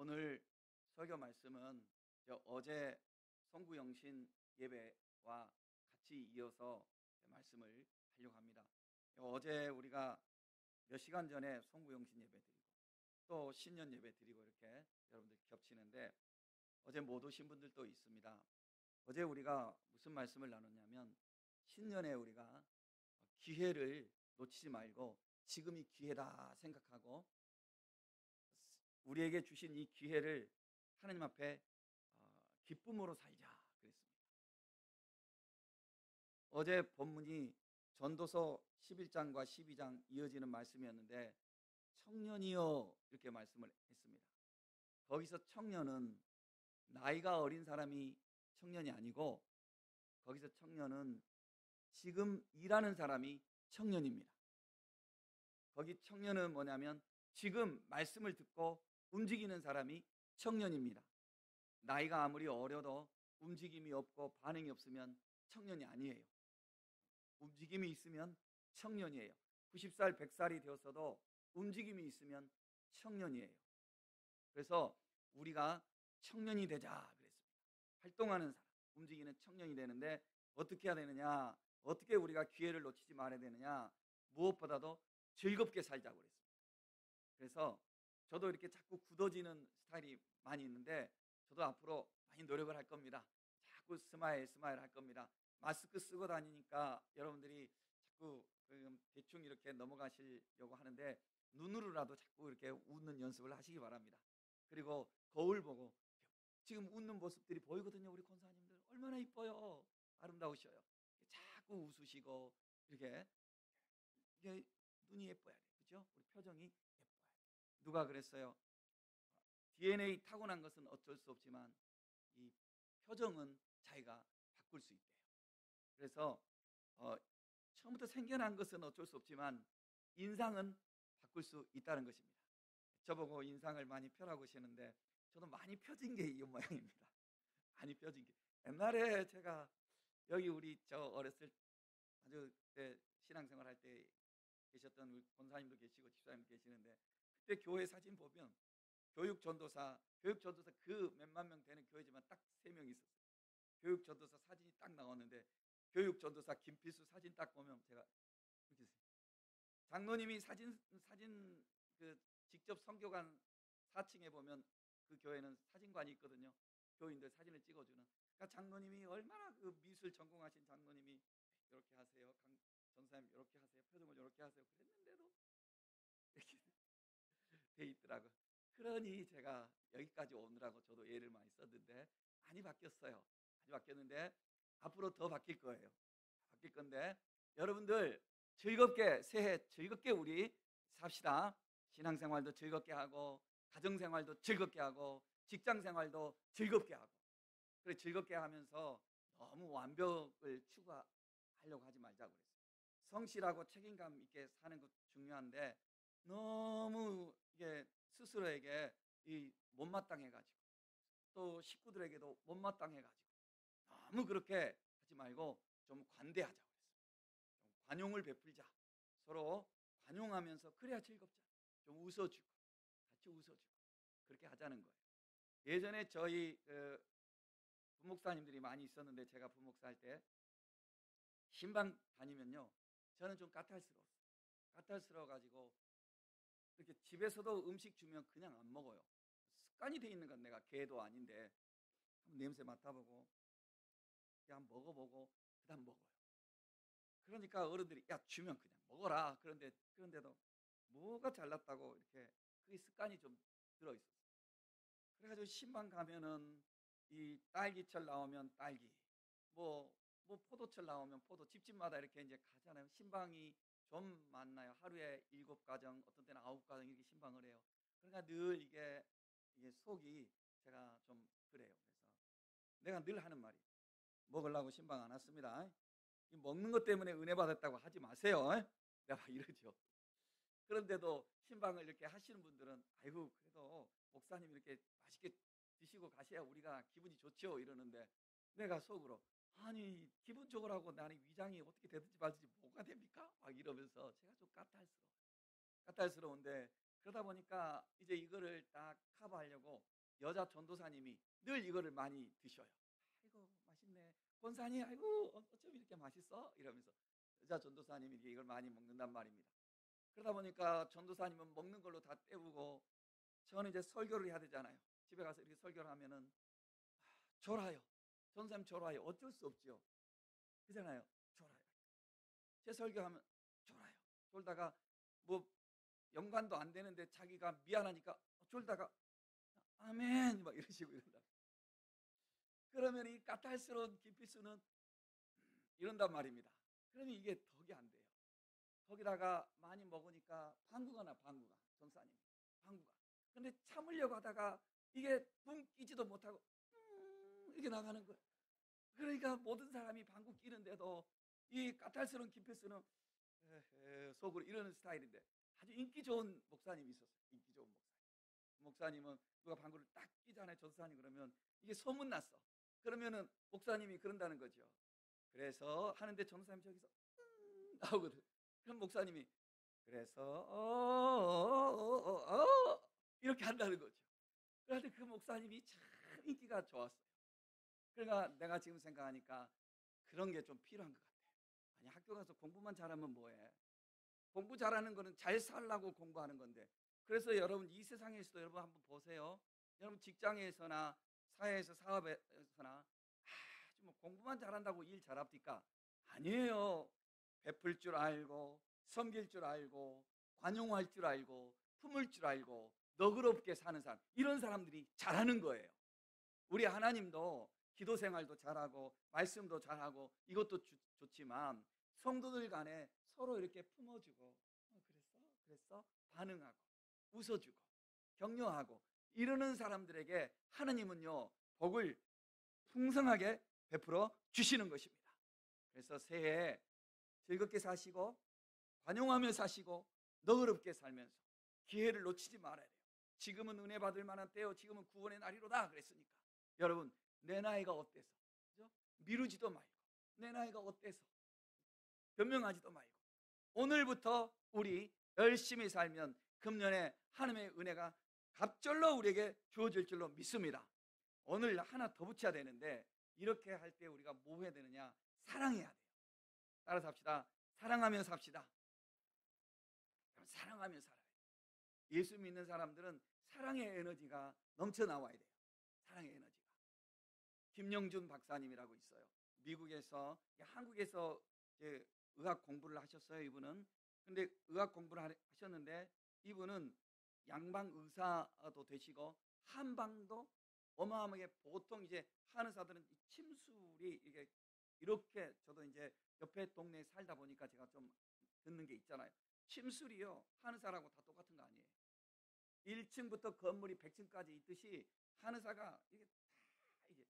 오늘 설교 말씀은 어제 송구영신 예배와 같이 이어서 말씀을 하려고 합니다. 어제 우리가 몇 시간 전에 송구영신 예배 드리고 또 신년 예배 드리고 이렇게 여러분들 겹치는데 어제 못 오신 분들도 있습니다. 어제 우리가 무슨 말씀을 나눴냐면 신년에 우리가 기회를 놓치지 말고 지금이 기회다 생각하고 우리에게 주신 이 기회를 하나님 앞에 기쁨으로 살자 그랬습니다. 어제 본문이 전도서 11장과 12장 이어지는 말씀이었는데 청년이여 이렇게 말씀을 했습니다. 거기서 청년은 나이가 어린 사람이 청년이 아니고 거기서 청년은 지금 일하는 사람이 청년입니다. 거기 청년은 뭐냐면 지금 말씀을 듣고 움직이는 사람이 청년입니다. 나이가 아무리 어려도 움직임이 없고 반응이 없으면 청년이 아니에요. 움직임이 있으면 청년이에요. 90살, 100살이 되었어도 움직임이 있으면 청년이에요. 그래서 우리가 청년이 되자 그랬습니다. 활동하는 사람, 움직이는 청년이 되는데 어떻게 해야 되느냐? 어떻게 우리가 기회를 놓치지 말아야 되느냐? 무엇보다도 즐겁게 살자고 그랬습니다. 그래서 저도 이렇게 자꾸 굳어지는 스타일이 많이 있는데 저도 앞으로 많이 노력을 할 겁니다. 자꾸 스마일 할 겁니다. 마스크 쓰고 다니니까 여러분들이 자꾸 대충 이렇게 넘어가시려고 하는데 눈으로라도 자꾸 이렇게 웃는 연습을 하시기 바랍니다. 그리고 거울 보고 지금 웃는 모습들이 보이거든요. 우리 권사님들 얼마나 이뻐요. 아름다우셔요. 자꾸 웃으시고 이렇게 이게 눈이 예뻐야 돼요. 그죠? 우리 표정이 예뻐야 돼요. 누가 그랬어요? DNA 타고난 것은 어쩔 수 없지만 이 표정은 자기가 바꿀 수 있대요. 그래서 처음부터 생겨난 것은 어쩔 수 없지만 인상은 바꿀 수 있다는 것입니다. 저보고 인상을 많이 펴라고 하시는데 저도 많이 펴진 게 이 모양입니다. 많이 펴진 게 옛날에 제가 여기 우리 저 어렸을 아주 그때 신앙생활 할 때 계셨던 우리 권사님도 계시고 집사님도 계시는데 그때 교회 사진 보면 교육전도사 그 몇만 명 되는 교회지만 딱 3명 있었어요. 교육전도사 사진이 딱 나왔는데 교육전도사 김필수 사진 딱 보면 제가 이렇게 했어요. 장로님이 사진 그 직접 선교관 4층에 보면 그 교회는 사진관이 있거든요. 교인들 사진을 찍어주는. 그러니까 장로님이 얼마나 그 미술 전공하신 장로님이 이렇게 하세요. 전사님 이렇게 하세요. 표정을 이렇게 하세요. 그랬는데도 이렇게 돼 있더라고요. 그러니 제가 여기까지 오느라고 저도 애를 많이 썼는데 많이 바뀌었어요. 많이 바뀌었는데 앞으로 더 바뀔 거예요. 바뀔 건데 여러분들 즐겁게 새해 즐겁게 우리 삽시다. 신앙생활도 즐겁게 하고 가정생활도 즐겁게 하고 직장생활도 즐겁게 하고 그래 즐겁게 하면서 너무 완벽을 추구하려고 하지 말자고 그랬어요. 성실하고 책임감 있게 사는 것 중요한데 너무 이게 스스로에게 이 못마땅해가지고 또 식구들에게도 못마땅해가지고 너무 그렇게 하지 말고 좀 관대하자고 그랬어요. 좀 관용을 베풀자. 서로 관용하면서 그래야 즐겁잖아. 좀 웃어주고 같이 웃어주고 그렇게 하자는 거예요. 예전에 저희 부목사님들이 많이 있었는데 제가 부목사 할 때 신방 다니면요 저는 좀 까탈스러웠어요. 까탈스러워가지고 이렇게 집에서도 음식 주면 그냥 안 먹어요. 습관이 돼 있는 건 내가 개도 아닌데 한번 냄새 맡아보고 그냥 먹어보고 그 다음 먹어요. 그러니까 어른들이 야 주면 그냥 먹어라. 그런데도 뭐가 잘났다고 이렇게 그게 습관이 좀 들어있었어요. 그래가지고 신방 가면은 이 딸기철 나오면 딸기 뭐 포도철 나오면 포도 집집마다 이렇게 이제 가잖아요. 신방이 좀 많나요? 하루에 7가정 어떤 때는 9가정 이렇게 신방을 해요. 그러니까 늘 이게 속이 제가 좀 그래요. 그래서 내가 늘 하는 말이 먹으려고 신방 안 왔습니다. 먹는 것 때문에 은혜 받았다고 하지 마세요. 내가 이러죠. 그런데도 신방을 이렇게 하시는 분들은 아이고 그래도 목사님 이렇게 맛있게 드시고 가셔야 우리가 기분이 좋죠 이러는데 내가 속으로 아니 기분 좋으라고 나는 위장이 어떻게 되든지 말든지 뭐가 됩니까? 막 이러면서 제가 좀 까탈스러운데 그러다 보니까 이제 이거를 딱 커버하려고 여자 전도사님이 늘 이거를 많이 드셔요. 아이고 맛있네. 권사님 아이고 어쩜 이렇게 맛있어? 이러면서 여자 전도사님이 이걸 많이 먹는단 말입니다. 그러다 보니까 전도사님은 먹는 걸로 다 때우고 저는 이제 설교를 해야 되잖아요. 집에 가서 이렇게 설교를 하면은 졸아요. 전도사님 졸아요. 어쩔 수 없지요. 그잖아요. 졸아요. 제 설교하면 졸아요. 졸다가 뭐 연관도 안 되는데 자기가 미안하니까 졸다가 아멘 막 이러시고 이런다. 그러면 이 까탈스러운 기피스는 이런단 말입니다. 그러면 이게 덕이 안 돼요. 거기다가 많이 먹으니까 방구가 나, 방구가. 전사님 방구가. 근데 참으려고 하다가 이게 붕 끼지도 못하고 이렇게 나가는 거예요. 그러니까 모든 사람이 방구 끼는데도 이 까탈스러운 기피스는 속으로 이러는 스타일인데 아주 인기 좋은 목사님이 있었어요. 인기 좋은 목사님. 목사님은 누가 방구를 딱 끼잖아요. 전사님 그러면 이게 소문났어. 그러면은 목사님이 그런다는 거죠. 그래서 하는데 전사님 저기서 나오거든. 그럼 목사님이 그래서 이렇게 한다는 거죠. 그런데 그 목사님이 참 인기가 좋았어요. 그러니까 내가 지금 생각하니까 그런 게 좀 필요한 것 같아요. 아니 학교 가서 공부만 잘하면 뭐해? 공부 잘하는 거는 잘 살라고 공부하는 건데. 그래서 여러분 이 세상에서도 여러분 한번 보세요. 여러분 직장에서나 사회에서 사업에서나 아주 뭐 공부만 잘한다고 일 잘합니까? 아니에요. 베풀 줄 알고 섬길 줄 알고 관용할 줄 알고 품을 줄 알고 너그럽게 사는 사람, 이런 사람들이 잘하는 거예요. 우리 하나님도 기도 생활도 잘하고 말씀도 잘하고 이것도 좋지만 성도들 간에 서로 이렇게 품어주고 그랬어 반응하고 웃어주고 격려하고 이러는 사람들에게 하나님은요 복을 풍성하게 베풀어 주시는 것입니다. 그래서 새해 즐겁게 사시고 관용하며 사시고 너그럽게 살면서 기회를 놓치지 말아야 돼요. 지금은 은혜 받을 만한 때요, 지금은 구원의 날이로다 그랬으니까 여러분 내 나이가 어때서 그죠? 미루지도 말고 내 나이가 어때서 변명하지도 말고 오늘부터 우리 열심히 살면 금년에 하나님의 은혜가 갑절로 우리에게 주어질 줄로 믿습니다. 오늘 하나 더 붙여야 되는데 이렇게 할 때 우리가 뭐 해야 되느냐? 사랑해야 돼요. 따라서 합시다. 사랑하며 삽시다. 사랑하며 살아야 돼요. 예수 믿는 사람들은 사랑의 에너지가 넘쳐 나와야 돼요. 사랑의 에너지가. 김영준 박사님이라고 있어요. 미국에서 한국에서 이제 의학 공부를 하셨어요. 이분은. 근데 의학 공부를 하셨는데 이분은 양방 의사도 되시고 한방도 어마어마하게, 보통 이제 한의사들은 침술이 이렇게 저도 이제 옆에 동네에 살다 보니까 제가 좀 듣는 게 있잖아요. 침술이요 한의사라고 다 똑같은 거 아니에요. 1층부터 건물이 100층까지 있듯이 한의사가 이게 다 이게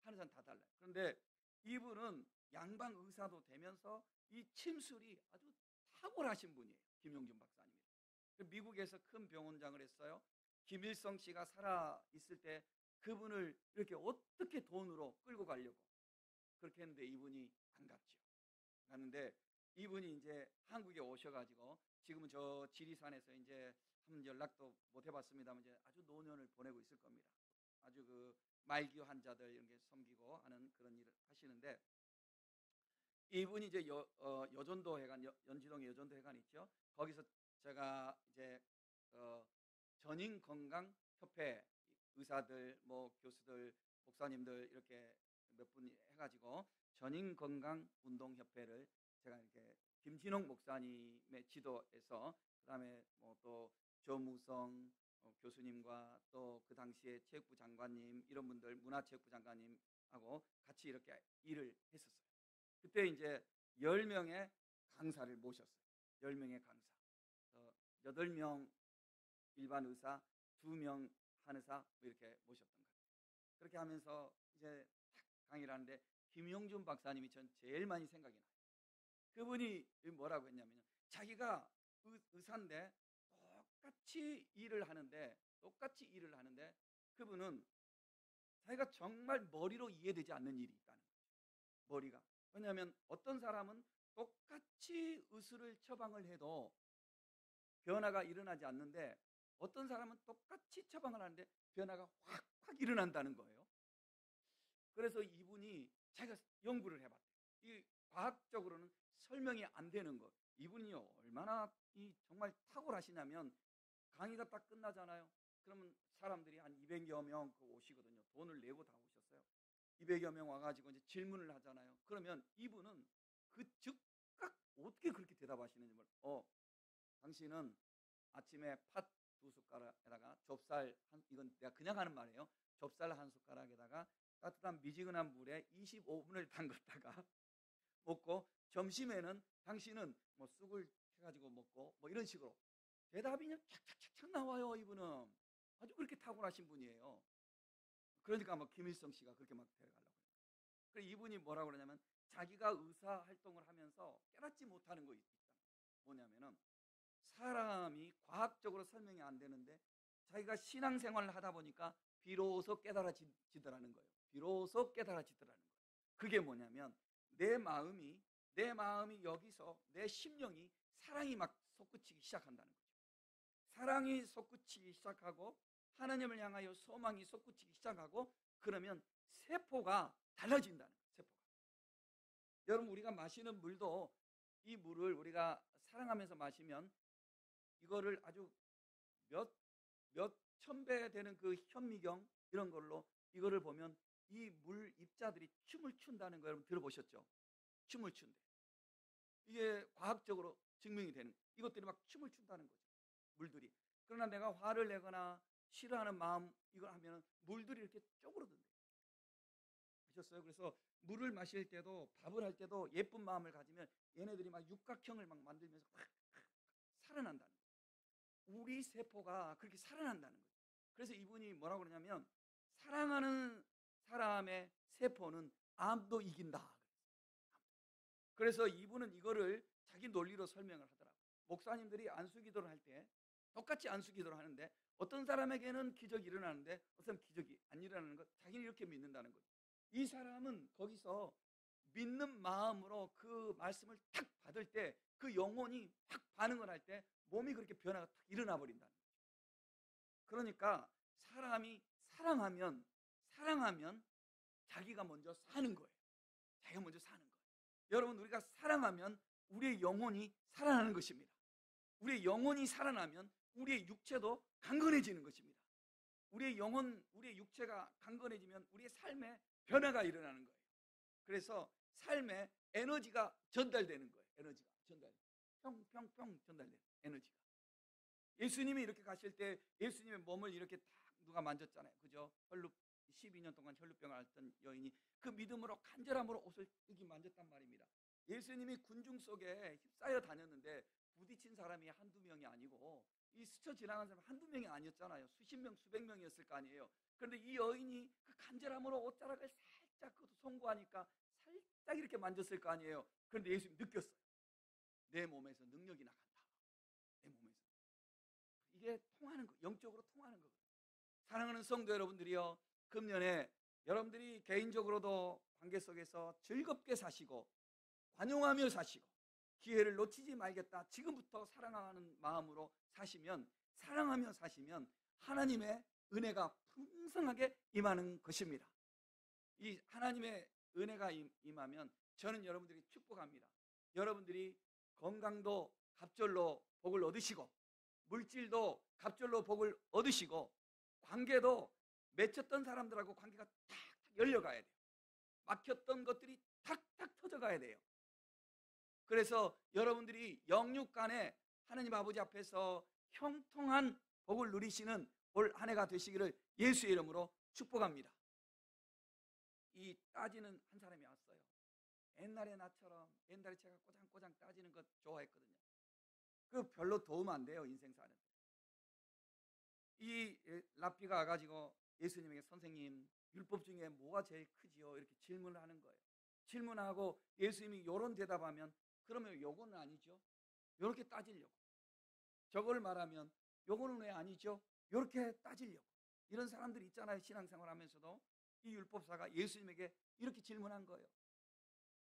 한의사는 다 달라요. 그런데 이분은 양방 의사도 되면서 이 침술이 아주 탁월하신 분이에요. 김용준 박사님. 미국에서 큰 병원장을 했어요. 김일성 씨가 살아 있을 때 그분을 이렇게 어떻게 돈으로 끌고 가려고 그렇게 했는데 이분이 안 갔죠. 갔는데 이분이 이제 한국에 오셔가지고 지금은 저 지리산에서 이제 한번 연락도 못 해봤습니다만 이제 아주 노년을 보내고 있을 겁니다. 아주 그 말기 환자들 이런 게 섬기고 하는 그런 일을 하시는데 이분이 이제 여전도 회관, 연지동에 여전도 회관 있죠. 거기서 제가 이제 전인 건강 협회 의사들, 뭐 교수들, 목사님들 이렇게 몇 분 해가지고 전인 건강 운동 협회를 제가 이렇게 김진홍 목사님의 지도에서 그다음에 뭐 또 조무성 교수님과 또 그 당시에 체육부 장관님 이런 분들, 문화체육부 장관님하고 같이 이렇게 일을 했었어요. 그때 이제 10명의 강사를 모셨어요. 10명의 강사. 8명 일반 의사, 2명 한의사 뭐 이렇게 모셨던 거예요. 그렇게 하면서 이제 탁 강의를 하는데 김용준 박사님이 전 제일 많이 생각이 나요. 그분이 뭐라고 했냐면 자기가 의사인데 똑같이 일을 하는데 그분은 자기가 정말 머리로 이해되지 않는 일이 있다는 거죠. 머리가. 왜냐하면 어떤 사람은 똑같이 의술을 처방을 해도 변화가 일어나지 않는데 어떤 사람은 똑같이 처방을 하는데 변화가 확 일어난다는 거예요. 그래서 이분이 자기가 연구를 해봤대요. 이 과학적으로는 설명이 안 되는 것. 이분이요 얼마나 정말 탁월하시냐면 강의가 딱 끝나잖아요. 그러면 사람들이 한 200여 명 오시거든요. 돈을 내고 다 오셨어요. 200여 명 와가지고 이제 질문을 하잖아요. 그러면 이분은 그 즉각 어떻게 그렇게 대답하시는지 몰라요. 당신은 아침에 팥 2숟가락에다가 좁쌀 이건 내가 그냥 하는 말이에요. 좁쌀 1숟가락에다가 따뜻한 미지근한 물에 25분을 담갔다가 먹고 점심에는 당신은 뭐 쑥을 해가지고 먹고 뭐 이런 식으로 대답이 그냥 착착착착 나와요. 이분은 아주 그렇게 탁월하신 분이에요. 그러니까 뭐 김일성 씨가 그렇게 막 데려가려고 해요. 그래서 이분이 뭐라고 그러냐면 자기가 의사 활동을 하면서 깨닫지 못하는 거 있다. 뭐냐면은 사람이 과학적으로 설명이 안 되는데 자기가 신앙생활을 하다 보니까 비로소 깨달아지더라는 거예요. 비로소 깨달아지더라는 거예요. 그게 뭐냐면 내 마음이 여기서 내 심령이 사랑이 막 솟구치기 시작한다는 거죠. 사랑이 솟구치기 시작하고 하나님을 향하여 소망이 솟구치기 시작하고 그러면 세포가 달라진다는 거예요. 세포가. 여러분 우리가 마시는 물도 이 물을 우리가 사랑하면서 마시면 이거를 아주 몇 천 배 되는 그 현미경 이런 걸로 이거를 보면 이 물 입자들이 춤을 춘다는 거 여러분 들어보셨죠? 춤을 춘대. 이게 과학적으로 증명이 되는 이것들이 막 춤을 춘다는 거죠. 물들이. 그러나 내가 화를 내거나 싫어하는 마음 이걸 하면 물들이 이렇게 쪼그러든대. 아셨어요? 그래서 물을 마실 때도 밥을 할 때도 예쁜 마음을 가지면 얘네들이 막 육각형을 막 만들면서 확 살아난다는 거예요. 우리 세포가 그렇게 살아난다는 거예요. 그래서 이분이 뭐라고 그러냐면 사랑하는 사람의 세포는 암도 이긴다. 그래서 이분은 이거를 자기 논리로 설명을 하더라고요. 목사님들이 안수기도를 할 때 똑같이 안수기도를 하는데 어떤 사람에게는 기적이 일어나는데 어떤 사람은 기적이 안 일어나는 것 자기는 이렇게 믿는다는 거죠. 이 사람은 거기서 믿는 마음으로 그 말씀을 탁 받을 때 그 영혼이 확 반응을 할 때 몸이 그렇게 변화가 탁 일어나 버린다는 거죠. 그러니까 사람이 사랑하면 자기가 먼저 사는 거예요. 자기가 먼저 사는 거예요. 여러분 우리가 사랑하면 우리의 영혼이 살아나는 것입니다. 우리의 영혼이 살아나면 우리의 육체도 강건해지는 것입니다. 우리의 영혼, 우리의 육체가 강건해지면 우리의 삶에 변화가 일어나는 거예요. 그래서 삶에 에너지가 전달되는 거예요. 에너지가 전달돼요. 평평평 전달되는 에너지가. 예수님이 이렇게 가실 때 예수님의 몸을 이렇게 딱 누가 만졌잖아요. 그죠? 12년 동안 혈루병을 앓던 여인이 그 믿음으로 간절함으로 옷을 여기 만졌단 말입니다. 예수님이 군중 속에 휩싸여 다녔는데 부딪힌 사람이 한두 명이 아니고 이 스쳐 지나간 사람 한두 명이 아니었잖아요. 수십 명, 수백 명이었을 거 아니에요. 그런데 이 여인이 그 간절함으로 옷자락을 살짝 송구하니까 살짝 이렇게 만졌을 거 아니에요. 그런데 예수님이 느꼈어요. 내 몸에서 능력이 나간다. 내 몸에서. 이게 통하는 거, 영적으로 통하는 거거든요. 사랑하는 성도 여러분들이요, 금년에 여러분들이 개인적으로도 관계 속에서 즐겁게 사시고 관용하며 사시고 기회를 놓치지 말겠다. 지금부터 사랑하는 마음으로 사랑하며 사시면 하나님의 은혜가 풍성하게 임하는 것입니다. 이 하나님의 은혜가 임하면 저는 여러분들이 축복합니다. 여러분들이 건강도 갑절로 복을 얻으시고 물질도 갑절로 복을 얻으시고 관계도 맺혔던 사람들하고 관계가 탁 열려가야 돼요. 막혔던 것들이 탁탁 터져가야 돼요. 그래서 여러분들이 영육 간에 하나님 아버지 앞에서 형통한 복을 누리시는 올 한 해가 되시기를 예수의 이름으로 축복합니다. 이 따지는 한 사람이 왔어요. 옛날에 나처럼 옛날에 제가 꼬장꼬장 따지는 것 좋아했거든요. 그 별로 도움 안 돼요. 인생 사는데. 이 랍비가 와가지고 예수님에게 선생님 율법 중에 뭐가 제일 크지요? 이렇게 질문을 하는 거예요. 질문하고 예수님이 이런 대답하면 그러면 요거는 아니죠? 이렇게 따지려고. 저걸 말하면 요거는 왜 아니죠? 이렇게 따지려고. 이런 사람들이 있잖아요. 신앙생활 하면서도. 이 율법사가 예수님에게 이렇게 질문한 거예요.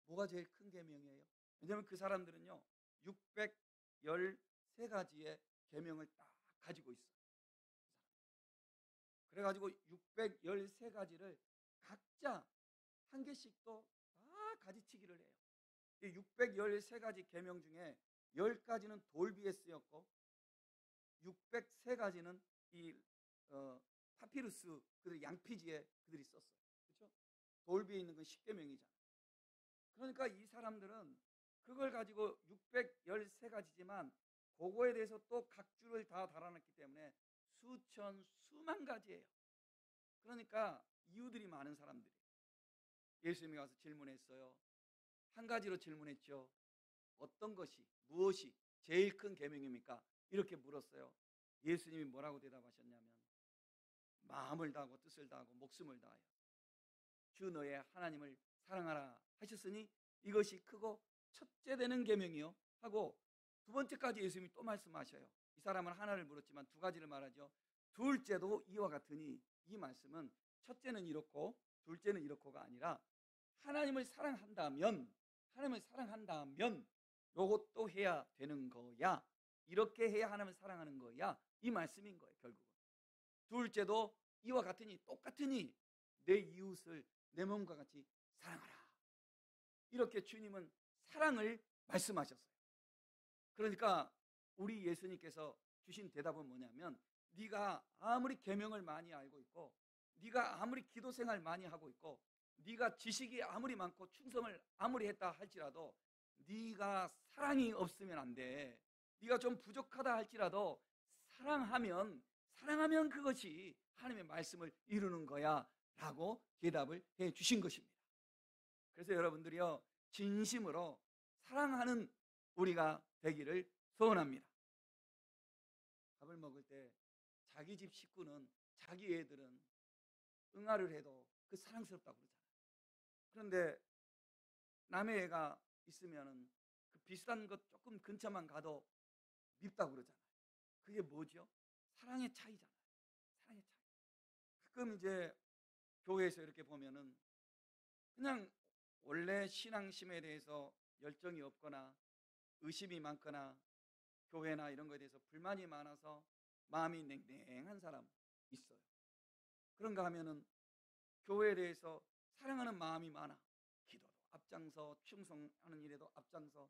뭐가 제일 큰 계명이에요? 왜냐하면 그 사람들은요 613가지의 계명을 딱 가지고 있어. 그래가지고 613가지를 각자 한 개씩 또 다 가지치기를 해요. 이 613가지 계명 중에 10가지는 돌비에 쓰였고 603가지는 이 파피루스 그들 양피지에 그들이 썼어요. 그렇죠? 돌비에 있는 건 10계명이잖아요. 그러니까 이 사람들은 그걸 가지고 613가지지만 그거에 대해서 또 각 줄을 다 달아놨기 때문에 수천 수만 가지예요. 그러니까 이유들이 많은 사람들이 예수님이 가서 질문했어요. 한 가지로 질문했죠. 어떤 것이 무엇이 제일 큰 계명입니까? 이렇게 물었어요. 예수님이 뭐라고 대답하셨냐면 마음을 다하고 뜻을 다하고 목숨을 다하여 주 너의 하나님을 사랑하라 하셨으니 이것이 크고 첫째 되는 계명이요 하고 두 번째까지 예수님이 또 말씀하셔요. 이 사람은 하나를 물었지만 두 가지를 말하죠. 둘째도 이와 같으니 이 말씀은 첫째는 이렇고 둘째는 이렇고가 아니라 하나님을 사랑한다면 요것도 해야 되는 거야. 이렇게 해야 하나님을 사랑하는 거야. 이 말씀인 거예요. 결국은 둘째도 이와 같으니 똑같으니 내 이웃을 내 몸과 같이 사랑하라. 이렇게 주님은 사랑을 말씀하셨어요. 그러니까 우리 예수님께서 주신 대답은 뭐냐면 네가 아무리 계명을 많이 알고 있고 네가 아무리 기도 생활 많이 하고 있고 네가 지식이 아무리 많고 충성을 아무리 했다 할지라도 네가 사랑이 없으면 안 돼. 네가 좀 부족하다 할지라도 사랑하면 그것이 하나님의 말씀을 이루는 거야 라고 대답을 해 주신 것입니다. 그래서 여러분들이요 진심으로 사랑하는 우리가 되기를 소원합니다. 밥을 먹을 때 자기 집 식구는 자기 애들은 응아를 해도 그 사랑스럽다고 그러잖아요. 그런데 남의 애가 있으면은 그 비슷한 것 조금 근처만 가도 밉다고 그러잖아요. 그게 뭐죠? 사랑의 차이잖아요. 사랑의 차이. 가끔 이제 교회에서 이렇게 보면은 그냥 원래 신앙심에 대해서 열정이 없거나 의심이 많거나 교회나 이런 거에 대해서 불만이 많아서 마음이 냉랭한 사람 있어요. 그런가 하면은 교회에 대해서 사랑하는 마음이 많아. 기도도 앞장서 충성하는 일에도 앞장서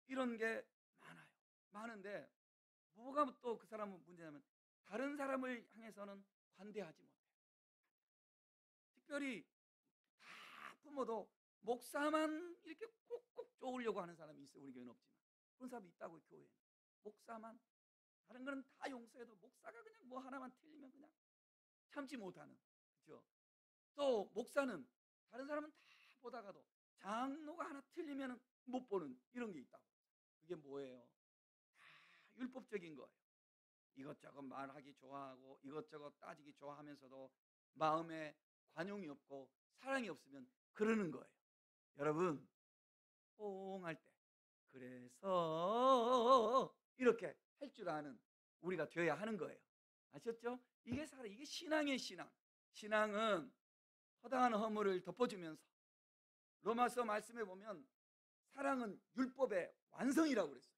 이런 게 많아요. 많은데 뭐가 또 그 사람은 문제냐면 다른 사람을 향해서는 관대하지 못해요. 특별히 다 부모도 목사만 이렇게 콕콕 쪼으려고 하는 사람이 있어요. 우리 교회는 없지만 그런 사람이 있다고요. 교회는 목사만 다른 거는 다 용서해도 목사가 그냥 뭐 하나만 틀리면 그냥 참지 못하는. 그렇죠? 또 목사는 다른 사람은 다 보다가도 장로가 하나 틀리면 못 보는 이런 게 있다고. 그게 뭐예요? 다 율법적인 거예요. 이것저것 말하기 좋아하고 이것저것 따지기 좋아하면서도 마음에 관용이 없고 사랑이 없으면 그러는 거예요. 여러분 뽕할 때 그래서 이렇게 할 줄 아는 우리가 되어야 하는 거예요. 아셨죠? 이게 신앙의 신앙은 허다한 허물을 덮어주면서 로마서 말씀에 보면 사랑은 율법의 완성이라고 그랬어요.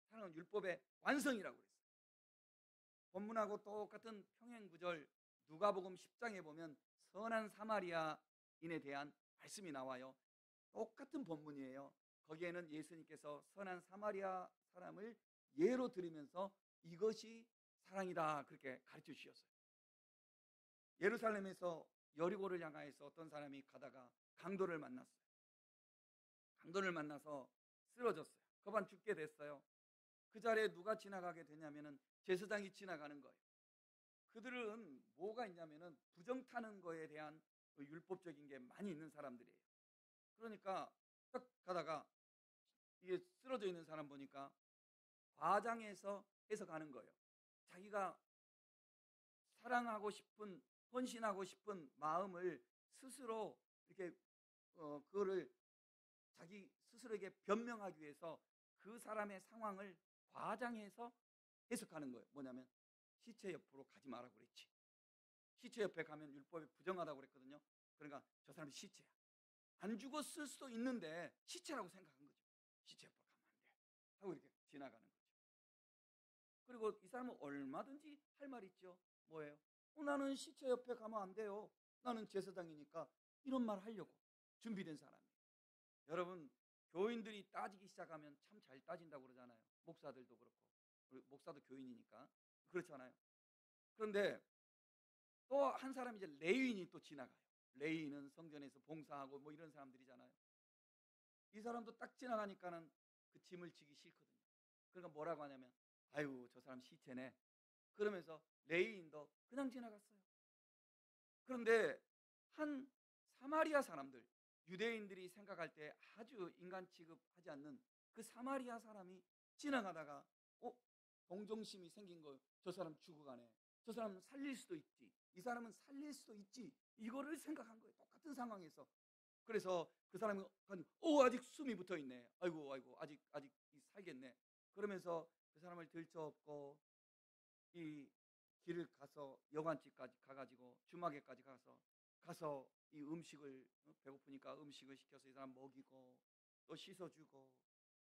사랑은 율법의 완성이라고 그랬어요. 본문하고 똑같은 평행구절 누가복음 10장에 보면 선한 사마리아인에 대한 말씀이 나와요. 똑같은 본문이에요. 거기에는 예수님께서 선한 사마리아 사람을 예로 들으면서 이것이 사랑이다 그렇게 가르쳐 주셨어요. 예루살렘에서 여리고를 향하여서 어떤 사람이 가다가 강도를 만났어요. 강도를 만나서 쓰러졌어요. 거반 죽게 됐어요. 그 자리에 누가 지나가게 되냐면은 제사장이 지나가는 거예요. 그들은 뭐가 있냐면은 부정 타는 거에 대한 율법적인 게 많이 있는 사람들이에요. 그러니까 딱 가다가 이게 쓰러져 있는 사람 보니까 과장해서 해석하는 거예요. 자기가 사랑하고 싶은 헌신하고 싶은 마음을 스스로 이렇게 그거를 자기 스스로에게 변명하기 위해서 그 사람의 상황을 과장해서 해석하는 거예요. 뭐냐면 시체 옆으로 가지 말라고 그랬지. 시체 옆에 가면 율법에 부정하다고 그랬거든요. 그러니까 저 사람이 시체야. 안 죽었을 수도 있는데 시체라고 생각한 거죠. 시체 옆으로 가면 안 돼 하고 이렇게 지나가는 거죠. 그리고 이 사람은 얼마든지 할 말이 있죠. 뭐예요? 나는 시체 옆에 가면 안 돼요. 나는 제사장이니까. 이런 말 하려고 준비된 사람이에요. 여러분, 교인들이 따지기 시작하면 참 잘 따진다고 그러잖아요. 목사들도 그렇고. 목사도 교인이니까 그렇잖아요. 그런데 또 한 사람이 이제 레위인이 또 지나가요. 레위인은 성전에서 봉사하고 뭐 이런 사람들이잖아요. 이 사람도 딱 지나가니까는 그 짐을 지기 싫거든요. 그러니까 뭐라고 하냐면, 아유, 저 사람 시체네. 그러면서 레위인도 그냥 지나갔어요. 그런데 한 사마리아 사람들, 유대인들이 생각할 때 아주 인간 취급하지 않는 그 사마리아 사람이 지나가다가 동정심이 생긴 거예요. 저 사람 죽어가네. 저 사람 살릴 수도 있지. 이 사람은 살릴 수도 있지. 이거를 생각한 거예요. 똑같은 상황에서. 그래서 그 사람이 아직 숨이 붙어 있네. 아이고 아직 살겠네. 그러면서 그 사람을 들쳐업고 이 길을 가서 여관집까지 가가지고 주막에까지 가서 이 음식을 배고프니까 음식을 시켜서 이 사람 먹이고 또 씻어주고,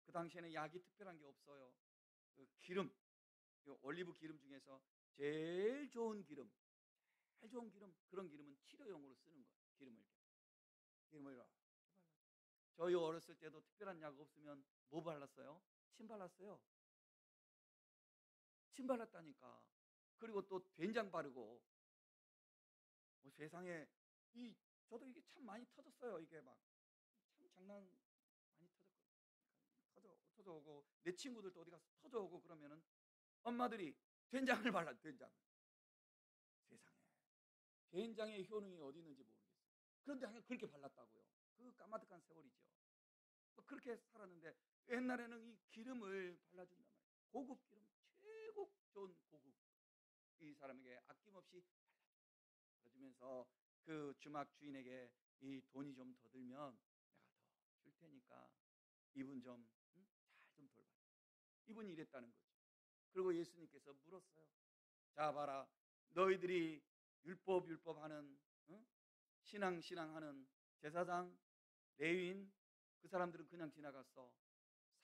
그 당시에는 약이 특별한 게 없어요. 그 기름, 올리브 기름 중에서 제일 좋은 기름, 그런 기름은 치료용으로 쓰는 거예요. 기름을 이렇게 저희 어렸을 때도 특별한 약 없으면 뭐 발랐어요? 침 발랐어요. 침 발랐다니까. 그리고 또 된장 바르고. 세상에, 저도 이게 참 많이 터졌어요. 이게 막 참 장난 많이 터졌거든요. 터져오고 내 친구들도 어디 가서 터져오고 그러면은 엄마들이 된장을 발라. 된장을. 세상에, 된장의 효능이 어디 있는지 모르겠어요. 그런데 그냥 그렇게 발랐다고요. 그 까마득한 세월이죠. 그렇게 살았는데 옛날에는 이 기름을 발라준단 말이에요. 고급 기름, 최고 좋은 고급, 이 사람에게 아낌없이 발라주면서 그 주막 주인에게 이 돈이 좀 더 들면 내가 더 줄 테니까 이분 좀 잘 좀 돌봐. 이분이 이랬다는 거죠. 그리고 예수님께서 물었어요. 자, 봐라, 너희들이 율법 하는, 신앙하는 제사장, 레위인, 그 사람들은 그냥 지나갔어.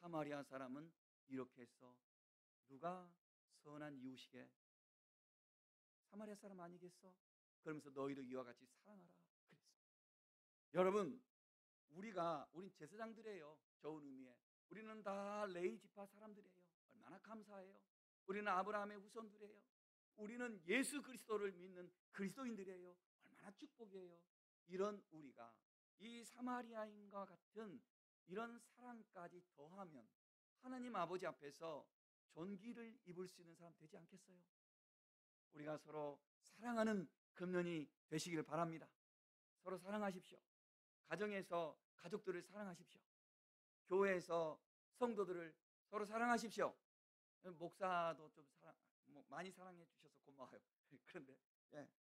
사마리아 사람은 이렇게 했어. 누가 선한 이웃이게? 사마리아 사람 아니겠어? 그러면서 너희도 이와 같이 사랑하라 그랬어. 여러분, 우린 제사장들이에요. 좋은 의미에. 우리는 다 레위 지파 사람들이에요. 얼마나 감사해요. 우리는 아브라함의 후손들이에요. 우리는 예수 그리스도를 믿는 그리스도인들이에요. 얼마나 축복이에요. 이런 우리가 이 사마리아인과 같은 이런 사랑까지 더하면 하나님 아버지 앞에서 존귀를 입을 수 있는 사람 되지 않겠어요? 우리가 서로 사랑하는 금년이 되시길 바랍니다. 서로 사랑하십시오. 가정에서 가족들을 사랑하십시오. 교회에서 성도들을 서로 사랑하십시오. 목사도 좀 많이 사랑해 주셔서 고마워요. 그런데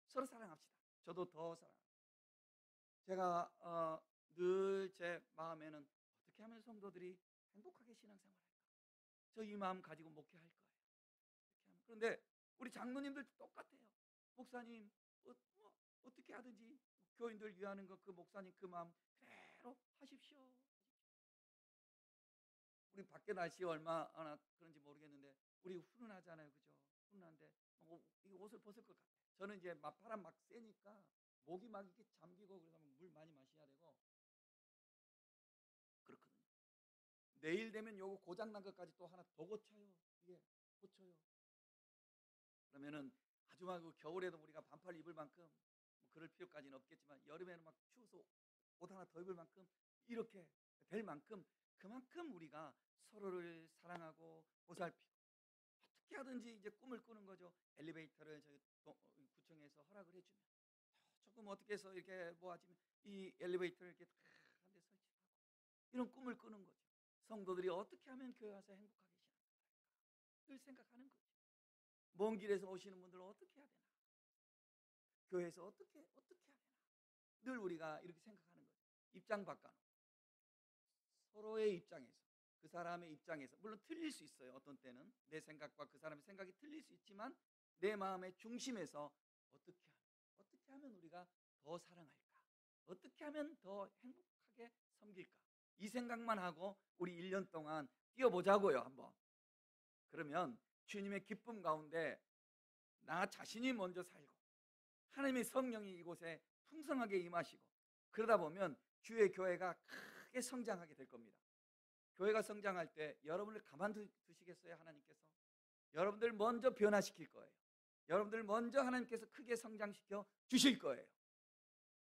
서로 사랑합시다. 저도 더 사랑합니다. 제가 늘 제 마음에는 어떻게 하면 성도들이 행복하게 신앙생활할까? 저 이 마음 가지고 목회할 거예요. 그런데 우리 장로님들도 똑같아요. 목사님, 어떻게 하든지 교인들 위하는 것, 그 목사님 그 마음 그대로 하십시오. 우리 밖에 날씨 얼마나 그런지 모르겠는데 우리 훈훈하잖아요, 그죠? 훈훈한데 이 옷을 벗을 것 같아요. 저는 이제 바람 막 세니까 목이 막 이렇게 잠기고 그래서 물 많이 마셔야 되고 그렇거든요. 내일 되면 요거 고장 난 것까지 또 하나 더 고쳐요. 이게 고쳐요. 그러면은 아주 막 겨울에도 우리가 반팔 입을 만큼 뭐 그럴 필요까지는 없겠지만 여름에는 막 추워서 옷 하나 더 입을 만큼 이렇게 될 만큼 그만큼 우리가 서로를 사랑하고 보살피고 어떻게 하든지 이제 꿈을 꾸는 거죠. 엘리베이터를 저기 구청에서 허락을 해주면 조금 어떻게 해서 이렇게 모아지면 이 엘리베이터를 이렇게 한 대 설치하고 이런 꿈을 꾸는 거죠. 성도들이 어떻게 하면 교회 와서 행복하게 신앙할까 늘 생각하는 거죠. 먼 길에서 오시는 분들은 어떻게 해야 되나? 교회에서 어떻게 해야 되나? 늘 우리가 이렇게 생각하는 거죠. 입장 바꿔 서로의 입장에서, 그 사람의 입장에서, 물론 틀릴 수 있어요. 어떤 때는 내 생각과 그 사람의 생각이 틀릴 수 있지만 내 마음의 중심에서 어떻게 하면 우리가 더 사랑할까? 어떻게 하면 더 행복하게 섬길까? 이 생각만 하고 우리 1년 동안 뛰어보자고요. 한번. 그러면 주님의 기쁨 가운데 나 자신이 먼저 살고 하나님의 성령이 이곳에 풍성하게 임하시고, 그러다 보면 주의 교회가 크게 성장하게 될 겁니다. 교회가 성장할 때 여러분을 가만두시겠어요? 하나님께서 여러분들 먼저 변화시킬 거예요. 여러분들 먼저 하나님께서 크게 성장시켜 주실 거예요.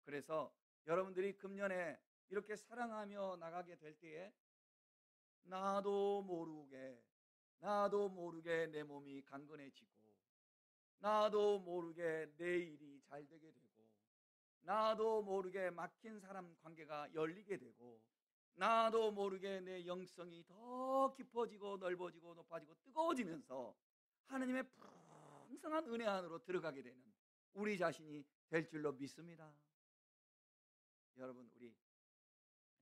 그래서 여러분들이 금년에 이렇게 사랑하며 나가게 될 때에 나도 모르게 내 몸이 강건해지고, 나도 모르게 내 일이 잘 되게 되고, 나도 모르게 막힌 사람 관계가 열리게 되고, 나도 모르게 내 영성이 더 깊어지고 넓어지고 높아지고 뜨거워지면서 하나님의 풍성한 은혜 안으로 들어가게 되는 우리 자신이 될 줄로 믿습니다. 여러분, 우리 한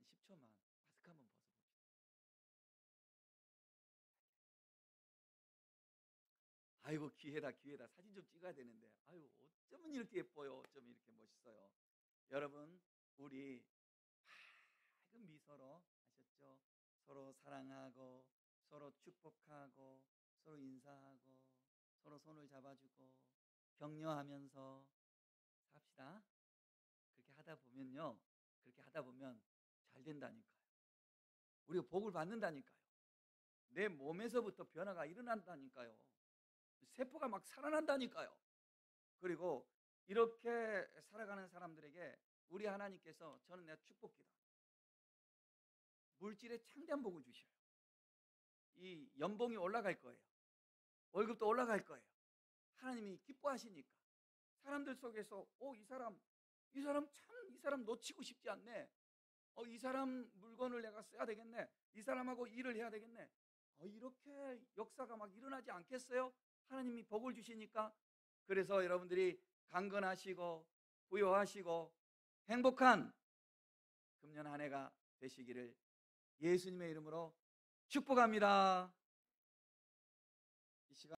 10초만 마스크 한번 벗어봅시다. 아이고, 기회다. 사진 좀 찍어야 되는데, 아유, 어쩌면 이렇게 예뻐요, 어쩌면 이렇게 멋있어요. 여러분, 우리 밝은 미소로, 아셨죠? 서로 사랑하고, 서로 축복하고, 서로 인사하고, 서로 손을 잡아주고 격려하면서 삽시다. 그렇게 하다 보면 잘 된다니까요. 우리가 복을 받는다니까요. 내 몸에서부터 변화가 일어난다니까요. 세포가 막 살아난다니까요. 그리고 이렇게 살아가는 사람들에게 우리 하나님께서, 저는 내가 축복기도, 물질의 창대한 복을 주셔요. 이 연봉이 올라갈 거예요. 월급도 올라갈 거예요. 하나님이 기뻐하시니까 사람들 속에서 이 사람 놓치고 싶지 않네. 이 사람 물건을 내가 써야 되겠네. 이 사람하고 일을 해야 되겠네. 이렇게 역사가 막 일어나지 않겠어요? 하나님이 복을 주시니까. 그래서 여러분들이 강건하시고 부요하시고 행복한 금년 한 해가 되시기를 예수님의 이름으로 축복합니다.